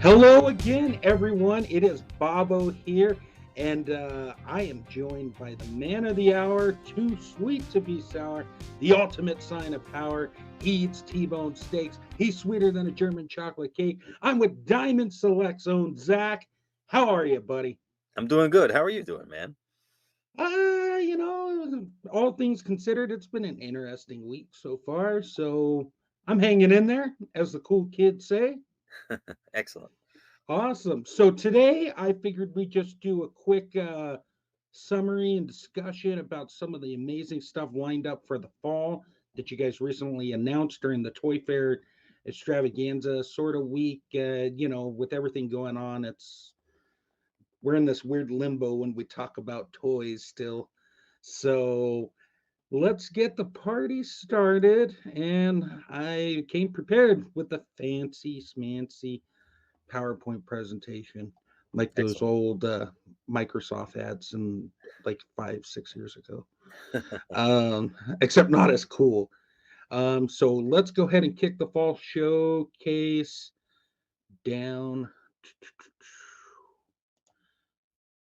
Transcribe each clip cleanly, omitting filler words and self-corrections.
Hello again, everyone. It is Bobo here, and I am joined by the man of the hour, too sweet to be sour, the ultimate sign of power. He eats T-bone steaks. He's sweeter than a German chocolate cake. I'm with Diamond Select's own Zach. How are you, buddy? I'm doing good. How are you doing, man? All things considered, it's been an interesting week so far. So I'm hanging in there, as the cool kids say. Excellent. Awesome. So today I figured we'd just do a quick summary and discussion about some of the amazing stuff lined up for the fall that you guys recently announced during the Toyfair extravaganza sort of week. With everything going on, we're in this weird limbo when we talk about toys still. So let's get the party started. And I came prepared with a fancy smancy PowerPoint presentation, like those Excellent. old Microsoft ads and like 5, 6 years ago. Except not as cool. So let's go ahead and kick the fall showcase down.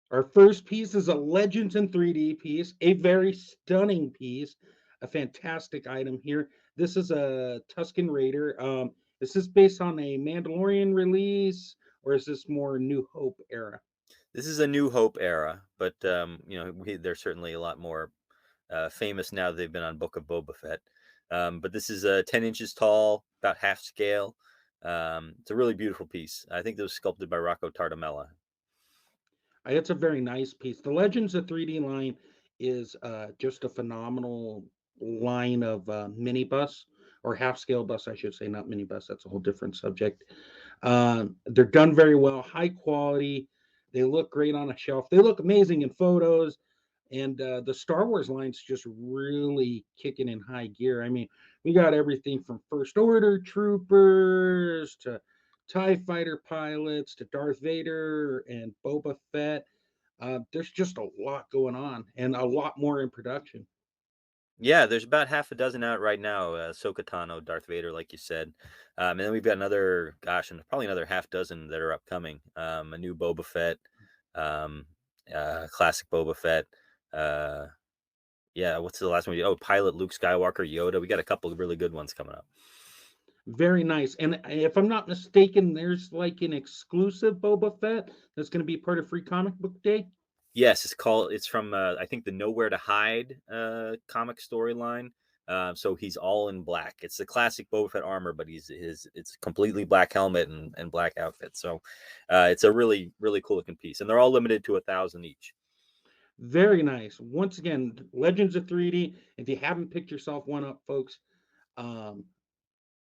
Our first piece is a Legends in 3D piece, a very stunning piece, a fantastic item here. This is a Tusken Raider. Is this based on a Mandalorian release, or is this more New Hope era? This is a New Hope era, but they're certainly a lot more famous now that they've been on Book of Boba Fett. But this is 10 inches tall, about half scale. It's a really beautiful piece. I think it was sculpted by Rocco Tardamella. It's a very nice piece. The Legends of 3D line is just a phenomenal line of minibus or half scale bus, I should say, not minibus. That's a whole different subject. They're done very well, high quality. They look great on a shelf. They look amazing in photos. And the Star Wars line's just really kicking in high gear. I mean, we got everything from First Order troopers to TIE fighter pilots to Darth Vader and Boba Fett. There's just a lot going on and a lot more in production. Yeah, there's about half a dozen out right now. Ahsoka Tano, Darth Vader, like you said, and then we've got another, gosh, and probably another half dozen that are upcoming. A new Boba Fett, um, classic Boba Fett. Uh, Yeah, what's the last one? Oh, Pilot, Luke Skywalker, Yoda. We got a couple of really good ones coming up. Very nice. And if I'm not mistaken, there's like an exclusive Boba Fett that's going to be part of Free Comic Book Day. Yes, it's from I think the Nowhere to Hide comic storyline. So he's all in black. It's the classic Boba Fett armor, but it's completely black helmet and black outfit. So it's a really really cool looking piece, and they're all limited to 1,000 each. Very nice. Once again, Legends of 3D. If you haven't picked yourself one up, folks, um,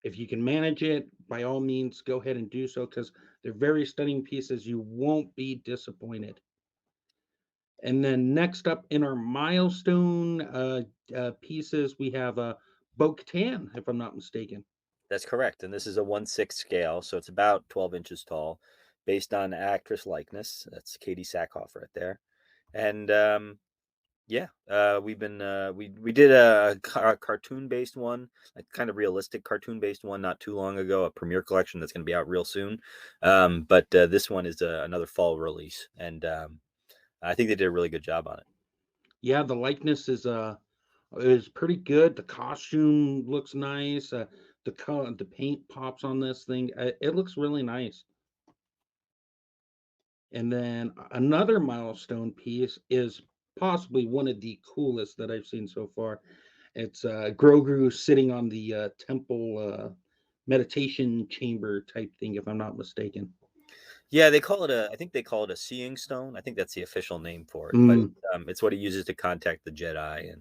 if you can manage it, by all means, go ahead and do so because they're very stunning pieces. You won't be disappointed. And then next up in our milestone pieces, we have Bo Katan, if I'm not mistaken. That's correct, and this is a 1/6 scale, so it's about 12 inches tall, based on actress likeness. That's Katie Sackhoff right there, and yeah, we did a cartoon based one, a kind of realistic cartoon based one, not too long ago. A premiere collection that's going to be out real soon. But this one is another fall release, and I think they did a really good job on it. Yeah, the likeness is pretty good. The costume looks nice. The color, the paint pops on this thing. It looks really nice. And then another milestone piece is possibly one of the coolest that I've seen so far. It's Grosgru sitting on the temple meditation chamber type thing, if I'm not mistaken. Yeah, they call it a. I think they call it a seeing stone. I think that's the official name for it, but Mm. it's what he uses to contact the Jedi.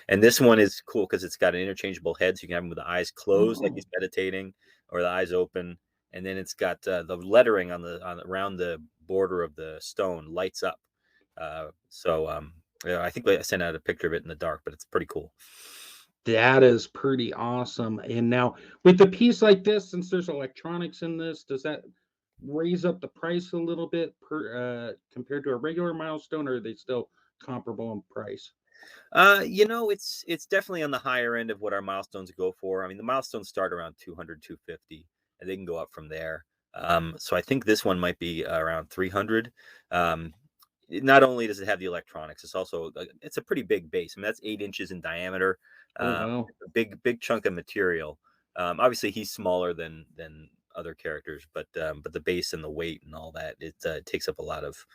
And this one is cool because it's got an interchangeable head, so you can have him with the eyes closed, like he's meditating, or the eyes open. And then it's got the lettering around the border of the stone lights up. Yeah, I think I sent out a picture of it in the dark, but it's pretty cool. That is pretty awesome. And now with a piece like this, since there's electronics in this, does that raise up the price a little bit per compared to a regular milestone, or are they still comparable in price? It's definitely on the higher end of what our milestones go for. I mean, the milestones start around 200, 250, and they can go up from there. So I think this one might be around 300. Um, Not only does it have the electronics, it's also it's a pretty big base. I mean, that's 8 inches in diameter. Oh Uh, wow. it's a big chunk of material. Obviously, he's smaller than other characters, but the base and the weight and all that it takes up a lot of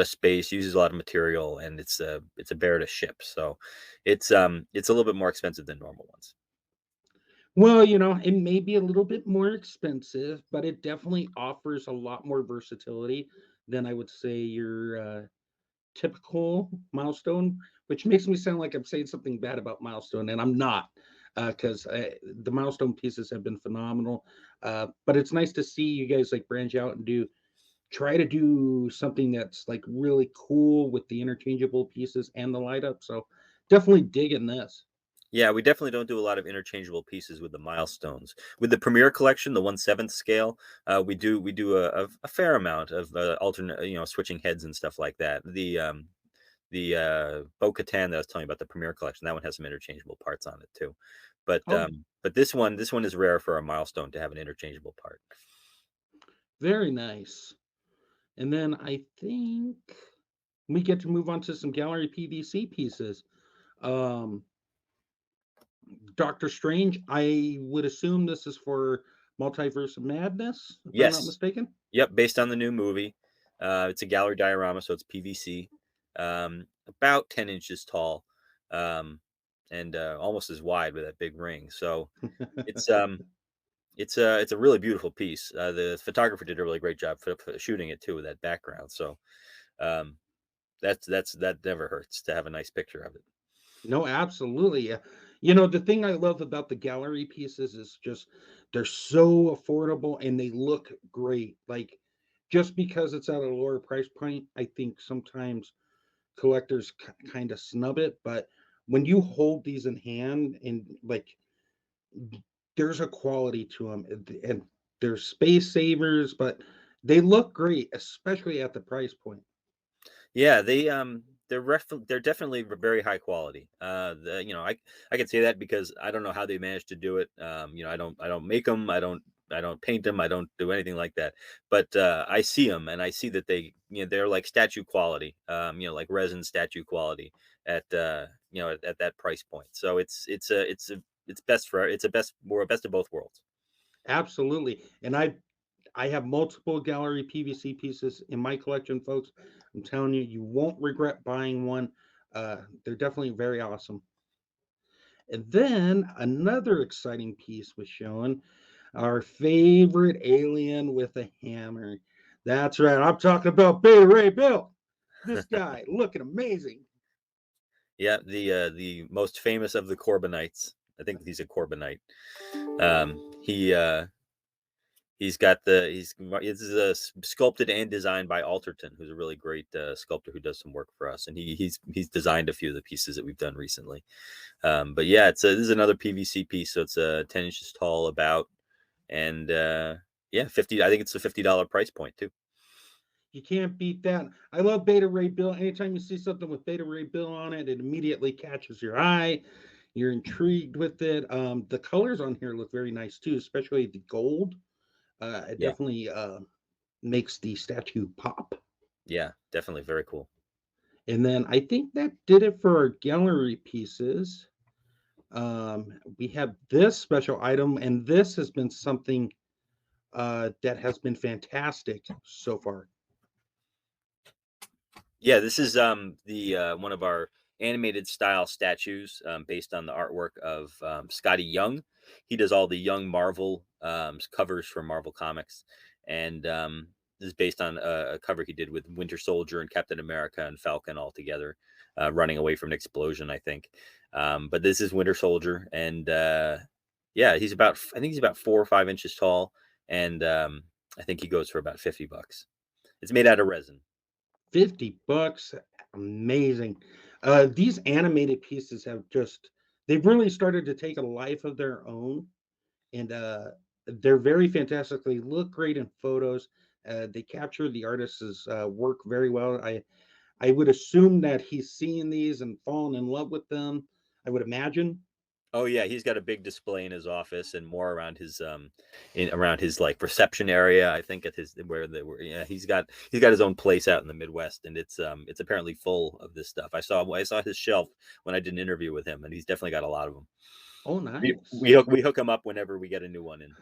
space, uses a lot of material, and it's a bear to ship. So it's a little bit more expensive than normal ones. Well, it may be a little bit more expensive, but it definitely offers a lot more versatility than I would say your typical milestone, which makes me sound like I'm saying something bad about milestone, and I'm not, because the milestone pieces have been phenomenal. But it's nice to see you guys like branch out and try to do something that's like really cool with the interchangeable pieces and the light up. So definitely digging this. Yeah, we definitely don't do a lot of interchangeable pieces with the milestones. With the Premier collection, the 1/7 scale, we do a fair amount of alternate, switching heads and stuff like that. The Bo Katan that I was telling you about, the Premier collection, that one has some interchangeable parts on it too. Oh, But this one is rare for a milestone to have an interchangeable part. very nice. And then I think we get to move on to some gallery PVC pieces. Um, Doctor Strange, I would assume this is for Multiverse of Madness, if I'm not Yes. mistaken. Yep, based on the new movie. It's a gallery diorama, so it's PVC, about 10 inches tall, um, and almost as wide with that big ring. So it's um, it's a really beautiful piece. The photographer did a really great job for shooting it too with that background. So um, that never hurts to have a nice picture of it. No, absolutely. Yeah. The thing I love about the gallery pieces is just they're so affordable and they look great. Like just because it's at a lower price point, I think sometimes collectors kind of snub it, but when you hold these in hand and like there's a quality to them and they're space savers, but they look great, especially at the price point. Yeah, they're definitely very high quality. I can say that because I don't know how they managed to do it. I don't make them. I don't paint them. I don't do anything like that. But I see them and I see that they're like statue quality. Like resin statue quality at that price point. So it's best for it's a best we're a best of both worlds. Absolutely. And I have multiple gallery PVC pieces in my collection, folks. I'm telling you, you won't regret buying one. They're definitely very awesome. And then another exciting piece was shown, our favorite alien with a hammer. That's right. I'm talking about Beta Ray Bill. This guy looking amazing. Yeah, the most famous of the Corbinites. I think he's a Corbinite. He's got this is sculpted and designed by Alterton, who's a really great sculptor who does some work for us, and he's designed a few of the pieces that we've done recently. But yeah, this is another PVC piece, so it's 10 inches tall about, and yeah, 50. I think it's a $50 price point too. You can't beat that. I love Beta Ray Bill. Anytime you see something with Beta Ray Bill on it, it immediately catches your eye. You're intrigued with it. The colors on here look very nice too, especially the gold. It Yeah, definitely makes the statue pop. yeah, definitely very cool. And then I think that did it for our gallery pieces. We have this special item, and this has been something that has been fantastic so far. Yeah, this is the one of our animated style statues based on the artwork of Scotty Young. He does all the Young Marvel covers for Marvel Comics, and this is based on a cover he did with Winter Soldier and Captain America and Falcon all together, running away from an explosion, I think. But this is Winter Soldier, and yeah, I think he's about 4 or 5 inches tall, and I think he goes for about $50. It's made out of resin. $50. Amazing. These animated pieces they've really started to take a life of their own. And they're very fantastically look great in photos. They capture the artist's work very well. I would assume that he's seeing these and fallen in love with them. I would imagine. Oh yeah, he's got a big display in his office and more around his in around his like reception area. I think at his where yeah, he's got his own place out in the Midwest, and it's apparently full of this stuff. I saw his shelf when I did an interview with him, and he's definitely got a lot of them. Oh, We nice. we hook we hook him up whenever we get a new one in.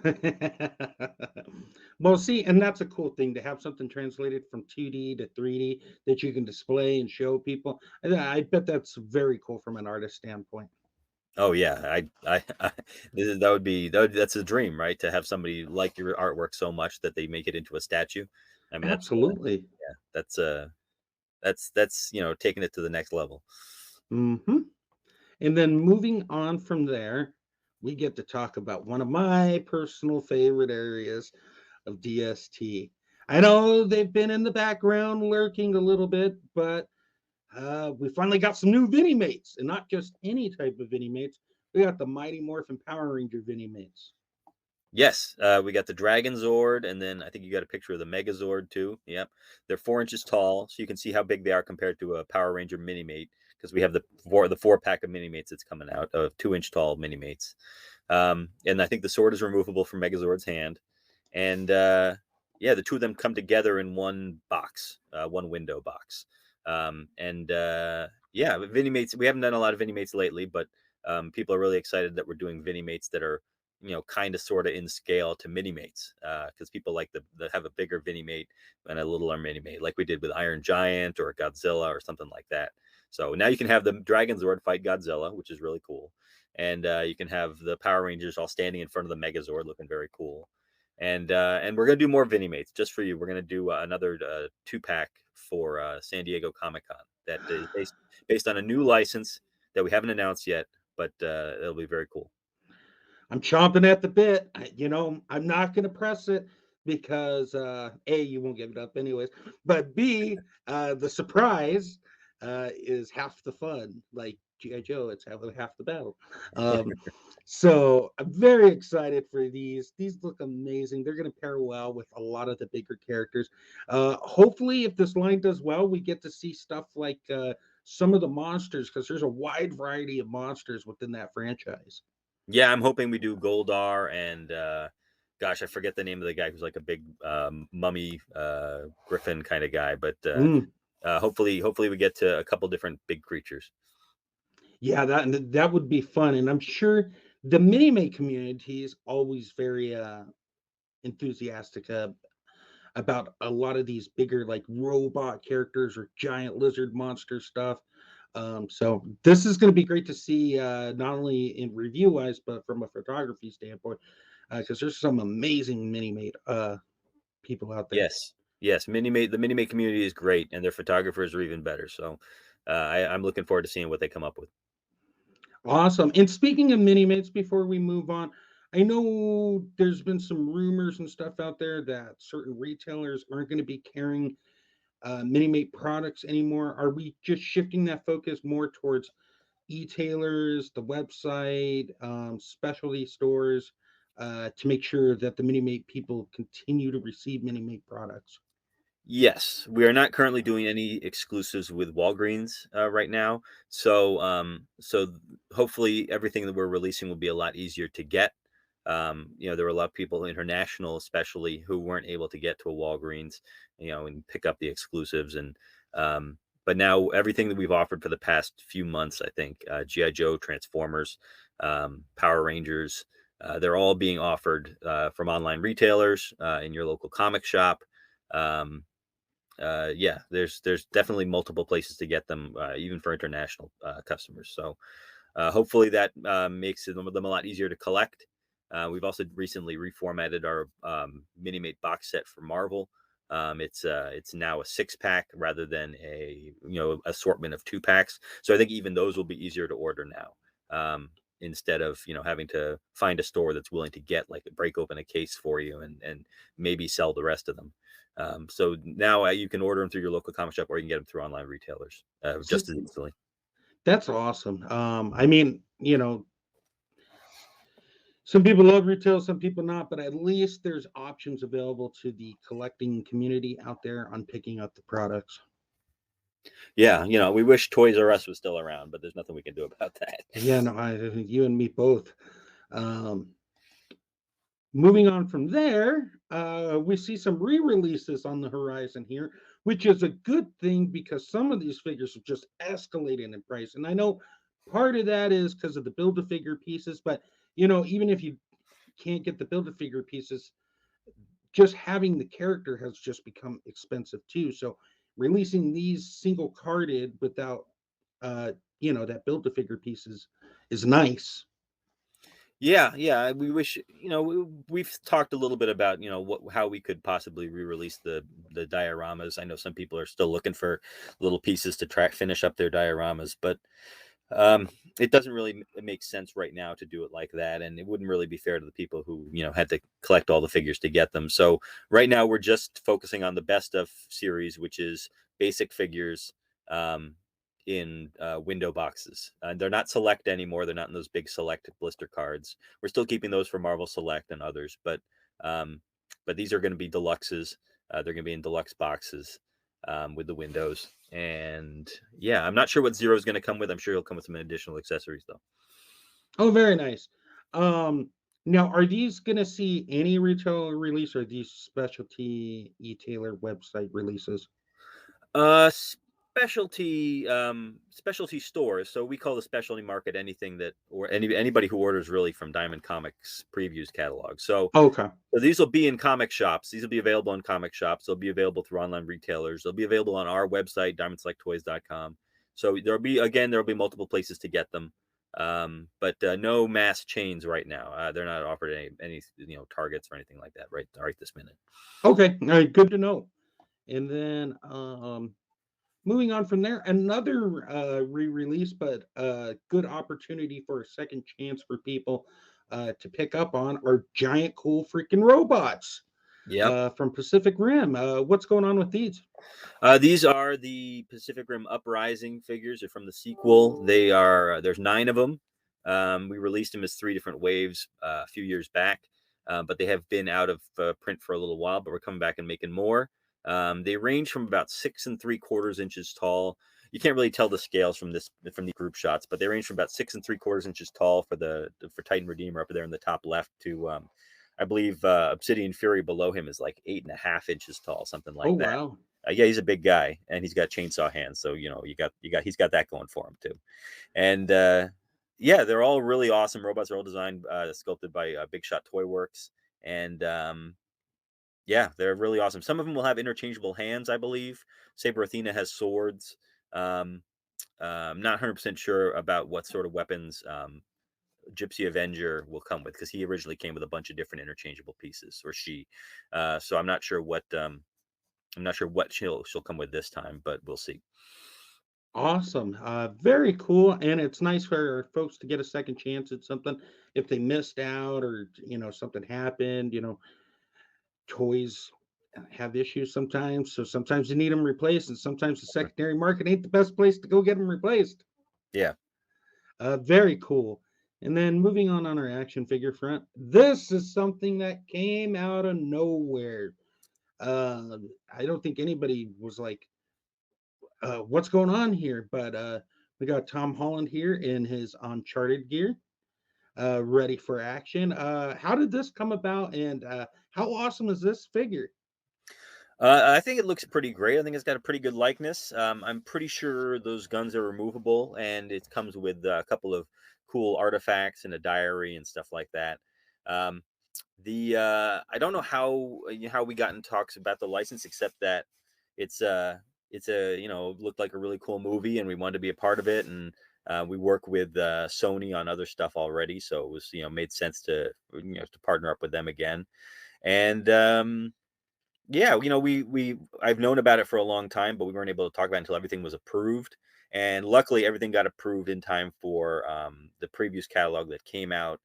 Well, see, and that's a cool thing to have something translated from 2D to 3D that you can display and show people. I bet that's very cool from an artist standpoint. Oh yeah, I that's a dream, right? To have somebody like your artwork so much that they make it into a statue. I mean, Absolutely. yeah, that's taking it to the next level. Hmm. And then moving on from there, we get to talk about one of my personal favorite areas of DST. I know they've been in the background lurking a little bit, but we finally got some new Vinimates, and not just any type of Vinimates. We got the Mighty Morphin Power Ranger Vinimates. Yes, we got the Dragon Zord, and then I think you got a picture of the Megazord too. Yep, they're 4 inches tall, so you can see how big they are compared to a Power Ranger Mini Mate. Because we have the 4 pack of Mini Mates that's coming out of 2 inch tall Mini Mates. And I think the sword is removable from Megazord's hand, and yeah, the two of them come together in one box, one window box. And yeah, Vinimates. We haven't done a lot of Vinimates lately, but people are really excited that we're doing Vinimates that are kind of sort of in scale to Minimates, because people like the have a bigger Vinimate and a littler Minimate, like we did with Iron Giant or Godzilla or something like that. So now you can have the Dragon Zord fight Godzilla, which is really cool, and you can have the Power Rangers all standing in front of the Megazord, looking very cool. And we're gonna do more Vinimates just for you. We're gonna do another 2 pack for San Diego Comic Con that is based on a new license that we haven't announced yet, but it'll be very cool. I'm chomping at the bit. I'm not going to press it because A, you won't give it up anyways, but B, the surprise is half the fun. Like G.I. Joe, it's half the battle. Um, so I'm very excited for these. These look amazing. They're going to pair well with a lot of the bigger characters. Hopefully, if this line does well, we get to see stuff like some of the monsters because there's a wide variety of monsters within that franchise. Yeah, I'm hoping we do Goldar and gosh, I forget the name of the guy who's like a big mummy griffin kind of guy, but Mm. hopefully we get to a couple different big creatures. Yeah, that would be fun, and I'm sure the Minimate community is always very enthusiastic about a lot of these bigger like robot characters or giant lizard monster stuff. So this is going to be great to see, not only in review wise, but from a photography standpoint, because there's some amazing Minimate people out there. Yes, yes, the Minimate community is great, and their photographers are even better. So I'm looking forward to seeing what they come up with. Awesome. And speaking of mini mates, before we move on, I know there's been some rumors and stuff out there that certain retailers aren't going to be carrying mini mate products anymore. Are we just shifting that focus more towards e-tailers, the website, specialty stores, to make sure that the mini mate people continue to receive mini mate products? Yes, we are not currently doing any exclusives with Walgreens right now. So hopefully everything that we're releasing will be a lot easier to get. There were a lot of people international, especially, who weren't able to get to a Walgreens, and pick up the exclusives. And but now everything that we've offered for the past few months, I think, GI Joe, Transformers, Power Rangers, they're all being offered from online retailers in your local comic shop. Um, yeah, there's definitely multiple places to get them, even for international customers. So hopefully that makes them a lot easier to collect. We've also recently reformatted our Minimate box set for Marvel. It's now a 6 pack rather than a assortment of 2 packs. So I think even those will be easier to order now. Instead of having to find a store that's willing to get like break open a case for you and maybe sell the rest of them. So now you can order them through your local comic shop, or you can get them through online retailers So just as easily. that's awesome. I mean, some people love retail, some people not, but at least there's options available to the collecting community out there on picking up the products. Yeah, we wish Toys R Us was still around, but there's nothing we can do about that. Yeah, no, you and me both. Um, Moving on from there, we see some re-releases on the horizon here, which is a good thing because some of these figures are just escalating in price. And I know part of that is because of the build-a-figure pieces, but even if you can't get the build-a-figure pieces, just having the character has just become expensive too. So releasing these single carded without uh, that build-a-figure pieces is nice. Yeah, yeah. We wish, we've talked a little bit about, how we could possibly re-release the dioramas. I know some people are still looking for little pieces to try finish up their dioramas, but um, it doesn't really make sense right now to do it like that, and it wouldn't really be fair to the people who had to collect all the figures to get them. So right now we're just focusing on the best of series, which is basic figures um, in window boxes. They're not select anymore. They're not in those big select blister cards. We're still keeping those for Marvel Select and others, um, but these are going to be deluxes. They're going to be in deluxe boxes with the windows. And yeah, I'm not sure what Zero is going to come with. I'm sure he'll come with some additional accessories though. Oh, very nice. Um, Now, are these going to see any retail release or are these specialty e-tailer website releases? Specialty stores. So we call the specialty market anything that or anybody who orders really from Diamond Comics previews catalog. Okay. So these will be in comic shops. These will be available in comic shops. They'll be available through online retailers. They'll be available on our website, diamondselecttoys.com. So there'll be multiple places to get them. But no mass chains right now. They're not offered any targets or anything like that right this minute. Okay. All right. Good to know. And then moving on from there, another re-release, but good opportunity for a second chance for people to pick up on are giant cool freaking robots Yep. from Pacific Rim. What's going on with these? These are the Pacific Rim Uprising figures. They're from the sequel. There's 9 of them. We released them as 3 different waves a few years back, but they have been out of print for a little while. But we're coming back and making more. They range from about 6 3/4 inches tall. You can't really tell the scales from the group shots, but they range from about 6 3/4 inches tall for Titan Redeemer up there in the top left to I believe Obsidian Fury below him is like 8.5 inches tall, something Oh, like that. wow. Yeah, he's a big guy and he's got chainsaw hands, so he's got that going for him too. And yeah, they're all really awesome robots. They're all designed, sculpted by Big Shot Toy Works, and yeah, they're really awesome. Some of them will have interchangeable hands, I believe. Saber Athena has swords. Um, I'm not 100% sure about what sort of weapons Gypsy Avenger will come with because he originally came with a bunch of different interchangeable pieces, or she. So I'm not sure what she'll come with this time, but we'll see. Awesome. Very cool. And it's nice for folks to get a second chance at something if they missed out or, something happened. Toys have issues sometimes. So sometimes you need them replaced, and sometimes the secondary market ain't the best place to go get them replaced. Yeah. Very cool. And then moving on our action figure front, this is something that came out of nowhere. I don't think anybody was like, what's going on here? But we got Tom Holland here in his Uncharted gear, ready for action. How did this come about, and how awesome is this figure? I think it looks pretty great. I think it's got a pretty good likeness. I'm pretty sure those guns are removable, and it comes with a couple of cool artifacts and a diary and stuff like that. Um, the I don't know how we got in talks about the license, except that it's a looked like a really cool movie, and we wanted to be a part of it, and we work with Sony on other stuff already, so it was made sense to partner up with them again, and yeah, I've known about it for a long time, but we weren't able to talk about it until everything was approved. And luckily, everything got approved in time for the previous catalog that came out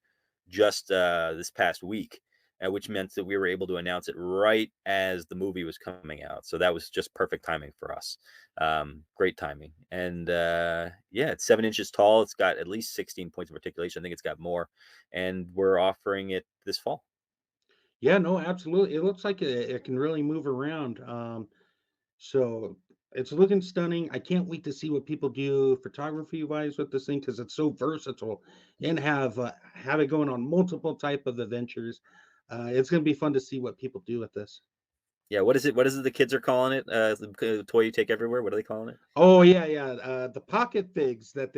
just this past week, which meant that we were able to announce it right as the movie was coming out. So that was just perfect timing for us. Great timing. And yeah, it's 7 inches tall. It's got at least 16 points of articulation. I think it's got more. And we're offering it this fall. Yeah, no, absolutely. It looks like it can really move around. So It's looking stunning. I can't wait to see what people do photography wise with this thing because it's so versatile and have it going on multiple type of adventures. It's going to be fun to see what people do with this. Yeah, what is it? What is it the kids are calling it? The toy you take everywhere. What are they calling it? Oh yeah, yeah. The pocket figs that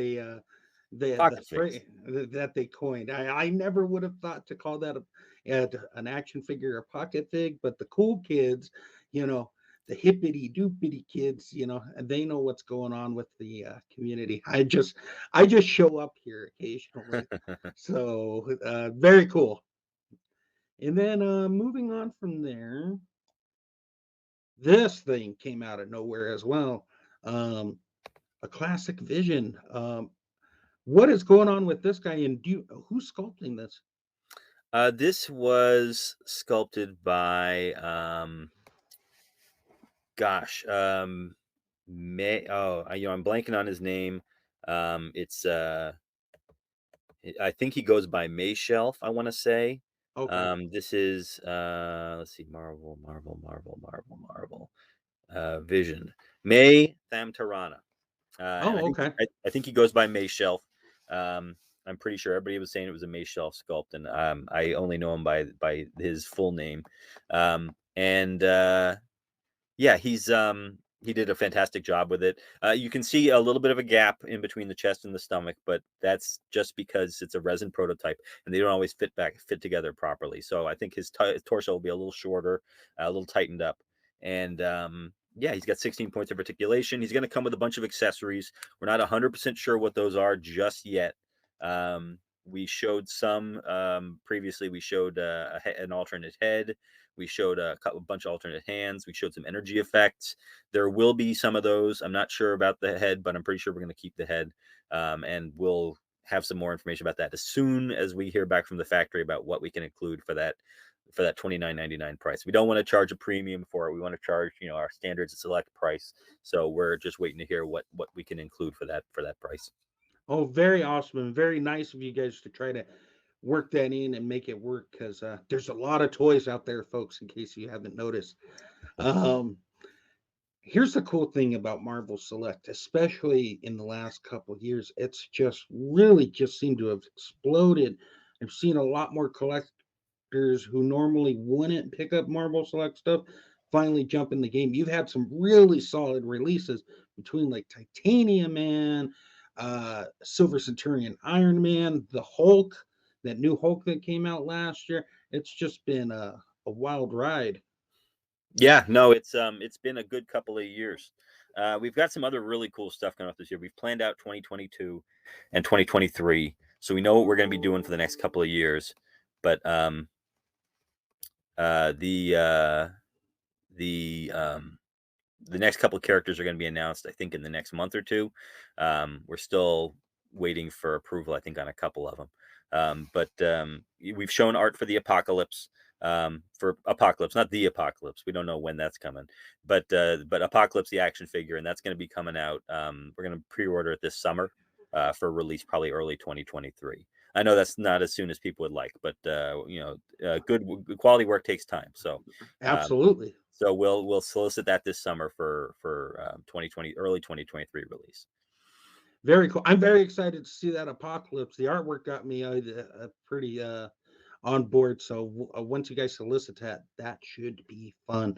Pocket figs. that they coined. I never would have thought to call that an action figure a pocket fig, but the cool kids, you know, the hippity doopity kids, and they know what's going on with the community. I just show up here occasionally, so very cool. And then moving on from there, this thing came out of nowhere as well. Um, a classic vision. What is going on with this guy? And who's sculpting this? This was sculpted by gosh, May. Oh, I'm blanking on his name. It's I think he goes by May Shelf, I want to say. Okay. This is let's see, Marvel, Vision. May Thamtarana. And Oh, okay. I think he goes by May Shelf. I'm pretty sure everybody was saying it was a May Shelf sculpt, and I only know him by his full name. And Yeah, he did a fantastic job with it. You can see a little bit of a gap in between the chest and the stomach, but that's just because it's a resin prototype and they don't always fit together properly. So I think his torso will be a little shorter, a little tightened up, and yeah, he's got 16 points of articulation. He's going to come with a bunch of accessories. We're not 100% sure what those are just yet. We showed some previously. We showed an alternate head. We showed a bunch of alternate hands. We showed some energy effects. There will be some of those. I'm not sure about the head, but I'm pretty sure we're going to keep the head. And we'll have some more information about that as soon as we hear back from the factory about what we can include for that $29.99 price. We don't want to charge a premium for it. We want to charge, our standards select price. So we're just waiting to hear what we can include for that price. Oh, very awesome and very nice of you guys to try to work that in and make it work because there's a lot of toys out there, folks. In case you haven't noticed, um, here's the cool thing about Marvel Select, especially in the last couple of years. It's just really just seemed to have exploded. I've seen a lot more collectors who normally wouldn't pick up Marvel Select stuff finally jump in the game. You've had some really solid releases between like Titanium Man, Silver Centurion, Iron Man, the Hulk, that new Hulk that came out last year. It's just been a wild ride. Yeah, no, it's been a good couple of years. We've got some other really cool stuff coming up this year. We've planned out 2022 and 2023, so we know what we're going to be doing for the next couple of years. But uh, the uh, the the next couple of characters are going to be announced, I think, in the next month or two. We're still waiting for approval, I think, on a couple of them. But we've shown art for Apocalypse, not the Apocalypse. We don't know when that's coming, but Apocalypse, the action figure, and that's going to be coming out. We're going to pre-order it this summer for release, probably early 2023. I know that's not as soon as people would like, but good quality work takes time. Um, Absolutely. so we'll solicit that this summer for 2020 early 2023 release. Very cool. I'm very excited to see that Apocalypse. The artwork got me pretty on board. So once you guys solicit that, that should be fun.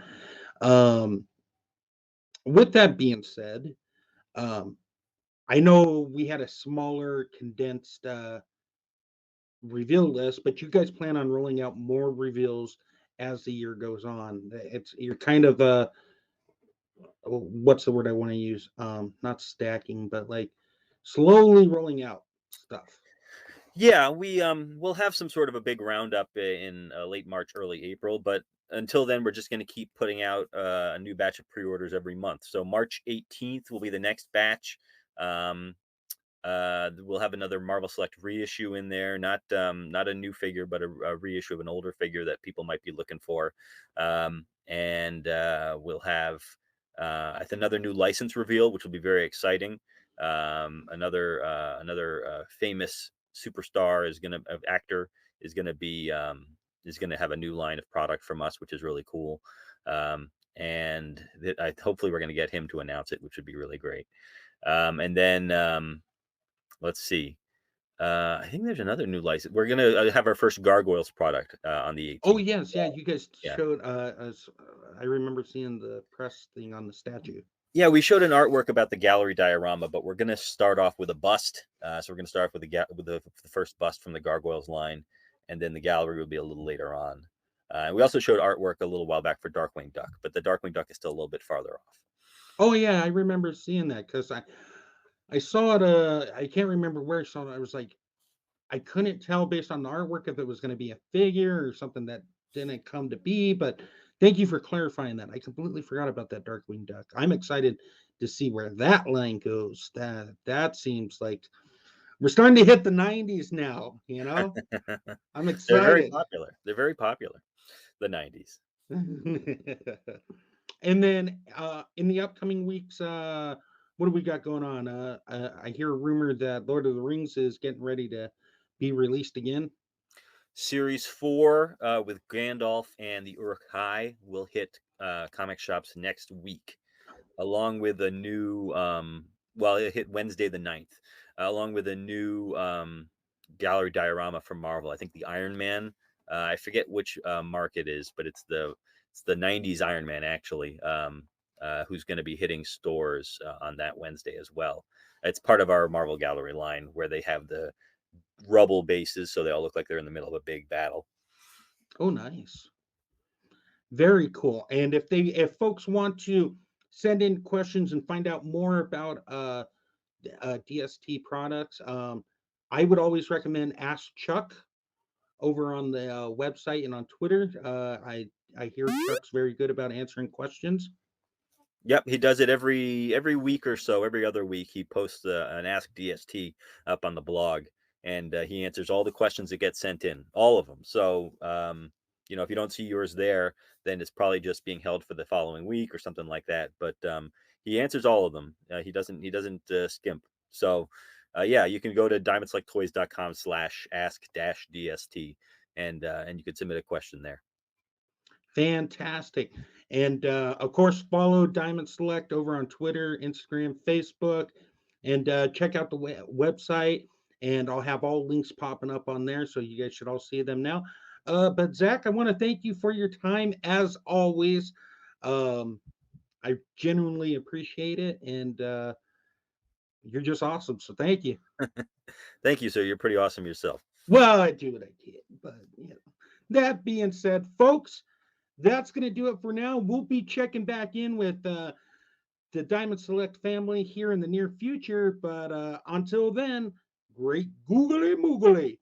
Um, with that being said, um, I know we had a smaller, condensed reveal list, but you guys plan on rolling out more reveals as the year goes on. It's you're kind of what's the word I want to use? Not stacking, but like slowly rolling out stuff. Yeah, we'll have some sort of a big roundup in late March, early April, but until then, we're just going to keep putting out a new batch of pre-orders every month. So March 18th will be the next batch. Um, we'll have another Marvel Select reissue in there, not a new figure, but a reissue of an older figure that people might be looking for. And We'll have another new license reveal, which will be very exciting. Another famous superstar actor is gonna have a new line of product from us, which is really cool. and hopefully we're going to get him to announce it, which would be really great. And then let's see. I think there's another new license. We're gonna have our first Gargoyles product on the Oh 18th. yes, yeah. You guys Yeah, showed us. I remember seeing the press thing on the statue. yeah. We showed an artwork about the gallery diorama, but we're gonna start off with a bust. So we're gonna start off with the first bust from the Gargoyles line, and then the gallery will be a little later on. We also showed artwork a little while back for Darkwing Duck, but the Darkwing Duck is still a little bit farther off. Oh yeah, I remember seeing that because I saw it. I can't remember where I saw it. I was like, I couldn't tell based on the artwork if it was going to be a figure or something that didn't come to be. But thank you for clarifying that. I completely forgot about that Darkwing Duck. I'm excited to see where that line goes. That seems like we're starting to hit the 90s now. I'm They're very excited. popular. They're very popular. The '90s. And then in the upcoming weeks, what do we got going on? I hear a rumor that Lord of the Rings is getting ready to be released again. Series 4 with Gandalf and the Uruk-hai will hit comic shops next week, along with a new, well, it hit Wednesday the 9th, along with a new gallery diorama from Marvel. I think the Iron Man, I forget which mark it is, but it's the 90s Iron Man, actually, who's going to be hitting stores on that Wednesday as well. It's part of our Marvel Gallery line where they have the rubble bases, so they all look like they're in the middle of a big battle. Oh, nice. Very cool. And if folks want to send in questions and find out more about DST products, I would always recommend Ask Chuck over on the website and on Twitter. I hear Chuck's very good about answering questions. Yep, he does it every week or so. Every other week, he posts an Ask DST up on the blog, and he answers all the questions that get sent in, all of them. So, if you don't see yours there, then it's probably just being held for the following week or something like that. But he answers all of them. He doesn't skimp. So, yeah, you can go to diamondselecttoys.com/ask-dst, and you could submit a question there. Fantastic. And of course, follow Diamond Select over on Twitter, Instagram, Facebook, and check out the website. And I'll have all links popping up on there. So you guys should all see them now. But Zach, I want to thank you for your time as always. Um, I genuinely appreciate it. And you're just awesome. So thank you. Thank you, sir. You're pretty awesome yourself. Well, I do what I can. But that being said, folks, that's going to do it for now. We'll be checking back in with the Diamond Select family here in the near future. But until then, great googly moogly.